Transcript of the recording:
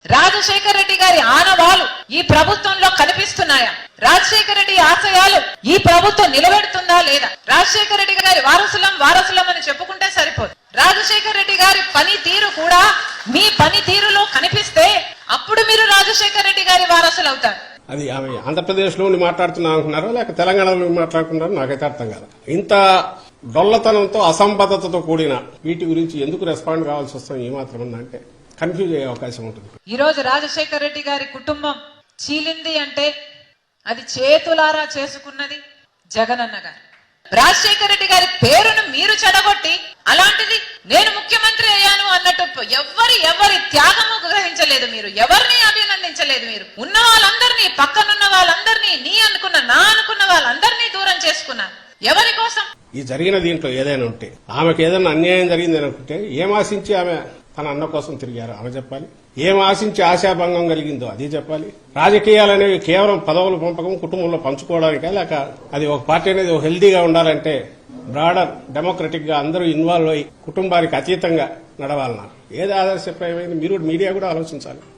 రాజశేఖర రెడ్డి గారి ఆనవాలు ఈ ప్రభుత్వంలో కనిపిస్తున్నాయా? రాజశేఖర రెడ్డి ఆశయాలు ఈ ప్రభుత్వం నిలబెడుతుందా లేదా? రాజశేఖర రెడ్డి గారి వారసులం అని చెప్పుకుంటే సరిపోదు. రాజశేఖర రెడ్డి గారి పనితీరు కూడా మీ పనితీరులో కనిపిస్తే అప్పుడు మీరు రాజశేఖర రెడ్డి గారి వారసులు అవుతారు. అది ఆమె ఆంధ్రప్రదేశ్ లో మాట్లాడుతున్నా అనుకున్నారో లేక తెలంగాణలో మాట్లాడుకున్నారో నాకైతే అర్థం కాదు. ఇంత డొల్లతనంతో అసంబద్ధతతో కూడిన వీటి గురించి ఎందుకు రెస్పాండ్ కావాల్సి వస్తాం ఏమాత్రం ఉందంటే కన్ఫ్యూజ్ అయ్యే అవకాశం ఉంటుంది. ఈ రోజు రాజశేఖర రెడ్డి గారి కుటుంబం చీలింది అంటే అది చేతులారా చేసుకున్నది జగనన్న గారు. రాజశేఖర రెడ్డి గారి పేరును మీరు చెడగొట్టి అలాంటిది నేను ముఖ్యమంత్రి అయ్యాను అన్నట్టు ఎవరి త్యాగము గ్రహించలేదు, మీరు ఎవరిని అభినందించలేదు. మీరు ఉన్న వాళ్ళందరినీ, పక్కనున్న వాళ్ళందరినీ, నా అనుకున్న వాళ్ళందరినీ దూరం చేసుకున్నారు. ఎవరి కోసం? ఈ జరిగిన దీంట్లో ఏదైనా ఉంటే ఆమెకు ఏదైనా అన్యాయం జరిగింది అనుకుంటే ఏం ఆశించి ఆమె తన అన్న కోసం తిరిగారో ఆమె చెప్పాలి. ఏం ఆశించి ఆశాభంగం కలిగిందో అది చెప్పాలి. రాజకీయాలు అనేవి కేవలం పదవుల పంపకం, కుటుంబంలో పంచుకోవడానికే, లేక అది ఒక పార్టీ అనేది హెల్దీగా ఉండాలంటే బ్రాడర్ డెమోక్రటిక్ గా అందరూ ఇన్వాల్వ్ అయ్యి కుటుంబానికి అతీతంగా నడవాలన్నారు. ఏది ఆదర్శప్రాయమైంది మీరు మీడియా కూడా ఆలోచించాలి.